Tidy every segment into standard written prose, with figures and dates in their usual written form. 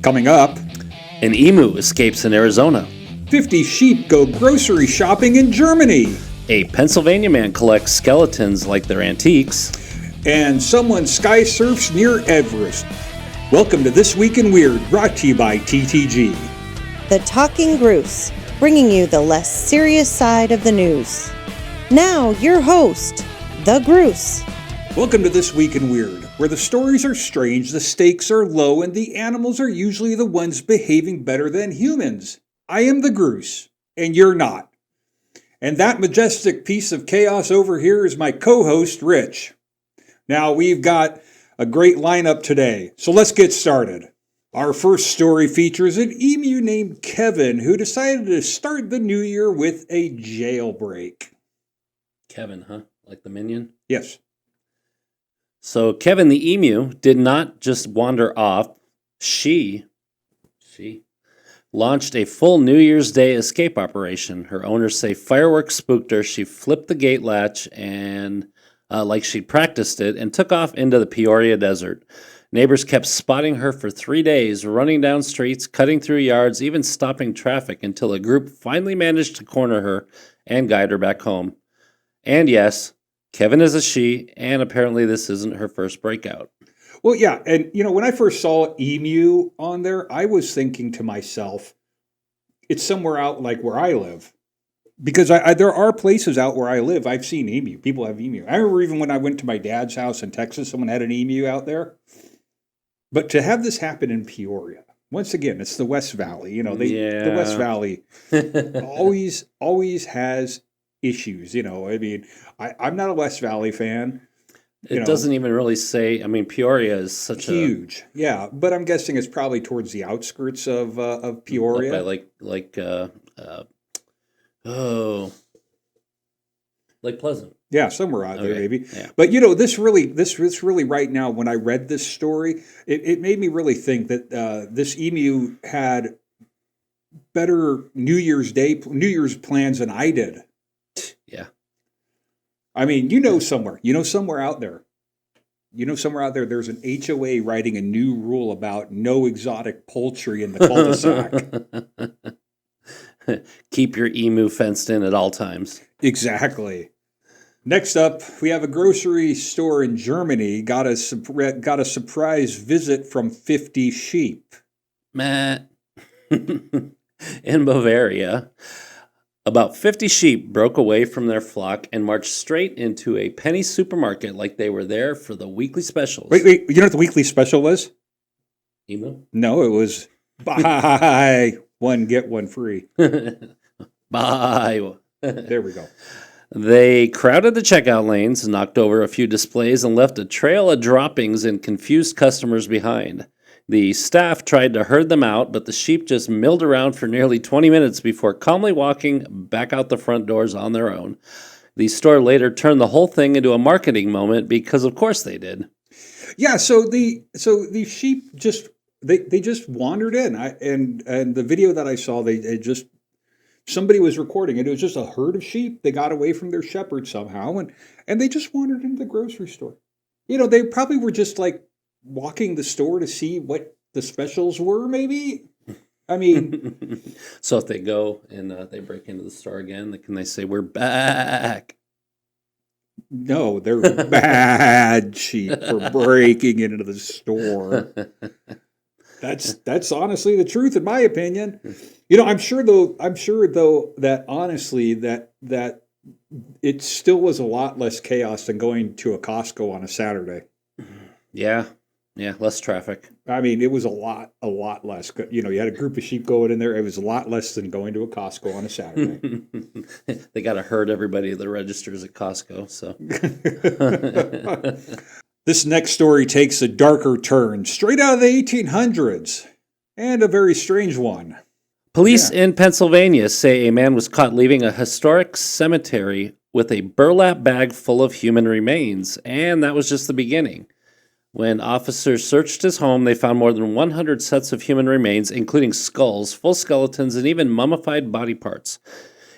Coming up, An emu escapes in Arizona. 50 sheep go grocery shopping in Germany. A Pennsylvania man collects skeletons like they're antiques. And someone sky surfs near Everest. Welcome to This Week in Weird, brought to you by TTG. The Talking Gruse, bringing you the less serious side of the news. Now, your host, the Gruse. Welcome to This Week in Weird, where the stories are strange, the stakes are low, and the animals are usually the ones behaving better than humans. I am the Gruse, and you're not. And that majestic piece of chaos over here is my co-host, Rich. Now, we've got a great lineup today, so let's get started. Our first story features an emu named Kevin who decided to start the new year with a jailbreak. Kevin, huh? Like the minion? Yes. So Kevin the emu did not just wander off. She launched a full New Year's Day escape operation. Her owners say fireworks spooked her. She flipped the gate latch and like she'd practiced it and took off into the Peoria desert. Neighbors kept spotting her for 3 days, running down streets, cutting through yards, even stopping traffic until a group finally managed to corner her and guide her back home. And yes, Kevin is a she, and apparently this isn't her first breakout. Well, yeah, and when I first saw emu on there, I was thinking to myself, it's somewhere out like where I live. Because there are places out where I live, I've seen emu. People have emu. I remember even when I went to my dad's house in Texas, someone had an emu out there. But to have this happen in Peoria, once again, it's the West Valley. The West Valley always has issues. I'm not a West Valley fan. It doesn't even really say. I mean, Peoria is such huge. Yeah, but I'm guessing it's probably towards the outskirts of Peoria. Lake Pleasant. Yeah, somewhere out there, maybe. Yeah. But this really right now, when I read this story, it made me really think that this emu had better New Year's plans than I did. Yeah. I mean, somewhere out there, there's an HOA writing a new rule about no exotic poultry in the cul-de-sac. Keep your emu fenced in at all times. Exactly. Next up, we have a grocery store in Germany got a surprise visit from 50 sheep. Matt. In Bavaria, about 50 sheep broke away from their flock and marched straight into a penny supermarket like they were there for the weekly specials. Wait, you know what the weekly special was? Emu? No, it was buy one, get one free. Buy. There we go. They crowded the checkout lanes, knocked over a few displays, and left a trail of droppings and confused customers behind. The staff tried to herd them out, but the sheep just milled around for nearly 20 minutes before calmly walking back out the front doors on their own. The store later turned the whole thing into a marketing moment because, of course, they did. Yeah, so the sheep just they just wandered in. And the video that I saw, somebody was recording it. It was just a herd of sheep. They got away from their shepherd somehow, and they just wandered into the grocery store. They probably were just like walking the store to see what the specials were, maybe. I mean, so if they go and they break into the store again, can they say, "We're back"? No, they're bad sheep for breaking into the store. That's honestly the truth, in my opinion. I'm sure though that honestly that it still was a lot less chaos than going to a Costco on a Saturday. Yeah, less traffic. I mean, it was a lot less. You had a group of sheep going in there. It was a lot less than going to a Costco on a Saturday. They got to herd everybody at the registers at Costco. So this next story takes a darker turn, straight out of the 1800s, and a very strange one. Police in Pennsylvania say a man was caught leaving a historic cemetery with a burlap bag full of human remains, and that was just the beginning. When officers searched his home, they found more than 100 sets of human remains, including skulls, full skeletons, and even mummified body parts.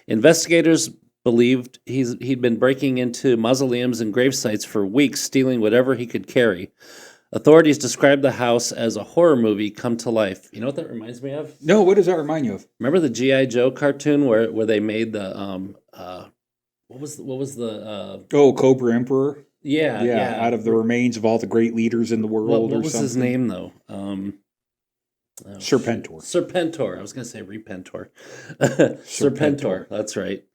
Investigators believed he'd been breaking into mausoleums and grave sites for weeks, stealing whatever he could carry. Authorities described the house as a horror movie come to life. You know what that reminds me of? No, what does that remind you of? Remember the G.I. Joe cartoon where they made the what was the Oh, Cobra Emperor? yeah. Out of the remains of all the great leaders in the world What or was something. his name though? Serpentor. Serpentor. I was gonna say Repentor. Serpentor. That's right.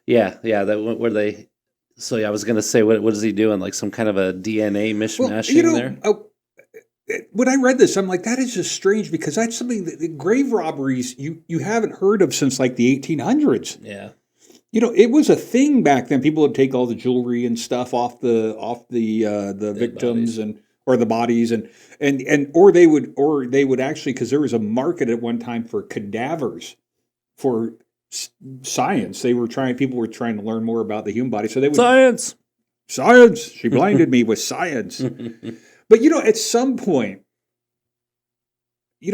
Yeah. That where they. So yeah, I was gonna say, what is he doing? Like some kind of a DNA mishmashing there? When I read this, I'm like, that is just strange because that's something that the grave robberies you haven't heard of since like the 1800s. Yeah. It was a thing back then. People would take all the jewelry and stuff off the victims bodies. or the bodies or they would actually, because there was a market at one time for cadavers for science. People were trying to learn more about the human body, so they would science. She blinded me with science. But at some point,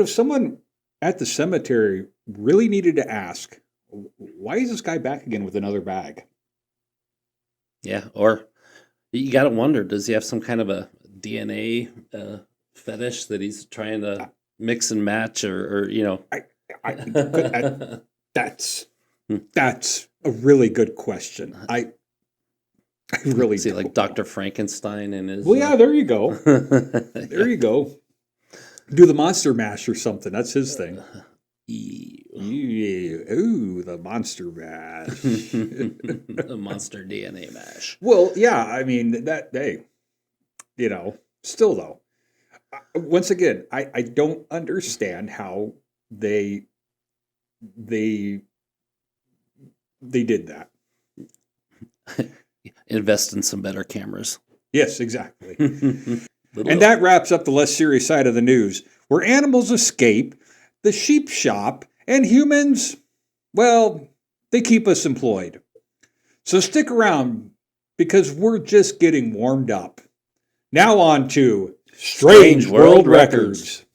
someone at the cemetery really needed to ask, why is this guy back again with another bag? Yeah, or you got to wonder, does he have some kind of a DNA fetish that he's trying to mix and match, or That's a really good question. I really see, don't like know. Dr. Frankenstein and his. Well, yeah, there you go. There you go. Do the monster mash or something. That's his thing. Ooh, the monster mash. The monster DNA mash. Well, yeah, I mean, still though, once again, I don't understand how they did that. Invest in some better cameras. Yes, exactly. And that wraps up the less serious side of the news, where animals escape, the sheep shop, and humans, well, they keep us employed. So stick around, because we're just getting warmed up. Now on to Strange World Records.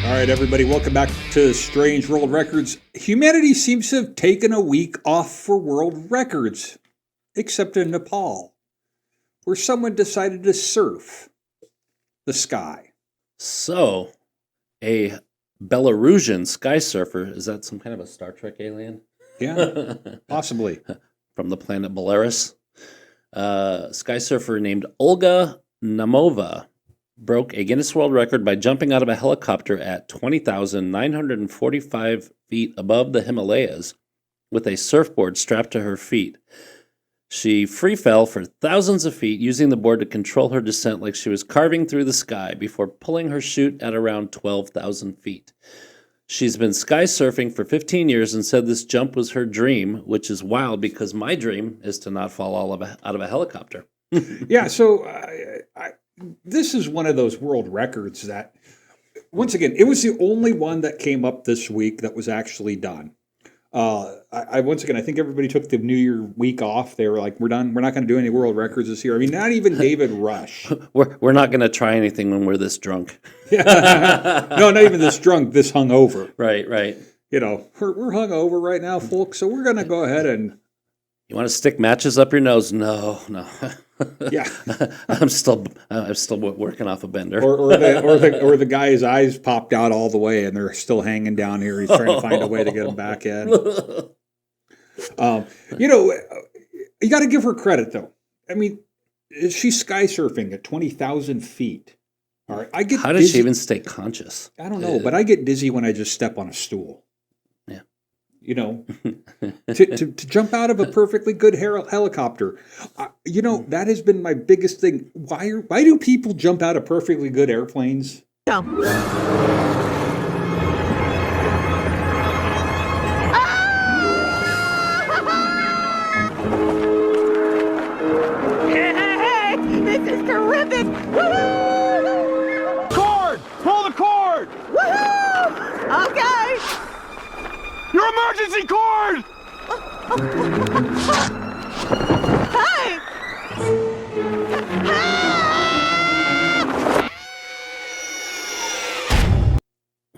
All right, everybody, welcome back to Strange World Records. Humanity seems to have taken a week off for world records, except in Nepal, where someone decided to surf the sky. So, a Belarusian sky surfer, is that some kind of a Star Trek alien? Yeah, possibly. From the planet Belarus. Sky surfer named Olga Namova broke a Guinness World Record by jumping out of a helicopter at 20,945 feet above the Himalayas with a surfboard strapped to her feet. She free fell for thousands of feet using the board to control her descent like she was carving through the sky before pulling her chute at around 12,000 feet. She's been sky surfing for 15 years and said this jump was her dream, which is wild because my dream is to not fall out of a helicopter. Yeah, so this is one of those world records that, once again, it was the only one that came up this week that was actually done. Once again, I think everybody took the New Year week off. They were like, we're done. We're not going to do any world records this year. I mean, not even David Rush. We're not going to try anything when we're this drunk. No, not even this drunk, this hungover. Right. We're hungover right now, folks, so we're going to go ahead and... You want to stick matches up your nose? No. Yeah. I'm still working off a bender. Or the guy's eyes popped out all the way and they're still hanging down here. He's trying to find a way to get them back in. You got to give her credit though. I mean, she's sky surfing at 20,000 feet. All right, How did she even stay conscious? I don't know, but I get dizzy when I just step on a stool. Yeah. To jump out of a perfectly good helicopter. That has been my biggest thing. Why do people jump out of perfectly good airplanes? Jump. Hey, this is terrific! Woohoo! Cord! Pull the cord! Woohoo! Okay! Your emergency cord! Hey!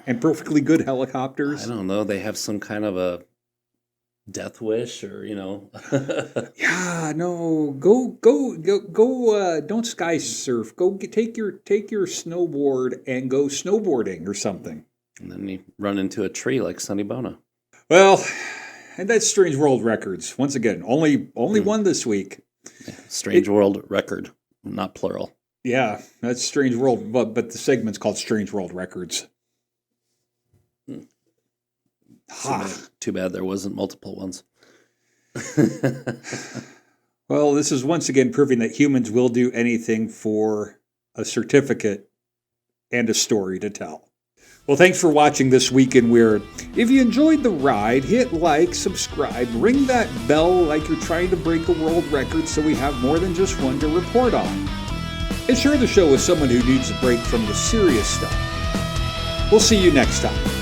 And perfectly good helicopters. I don't know. They have some kind of a death wish or, Yeah, no, go, don't sky surf. Go take your snowboard and go snowboarding or something. and then you run into a tree like Sonny Bono. Well, and that's Strange World Records. Once again, only one this week. Strange World Record, not plural. Yeah, that's Strange World, but the segment's called Strange World Records. Too bad there wasn't multiple ones. Well, this is once again proving that humans will do anything for a certificate and a story to tell. Well, thanks for watching This Week in Weird. If you enjoyed the ride, hit like, subscribe, ring that bell like you're trying to break a world record so we have more than just one to report on. And share the show with someone who needs a break from the serious stuff. We'll see you next time.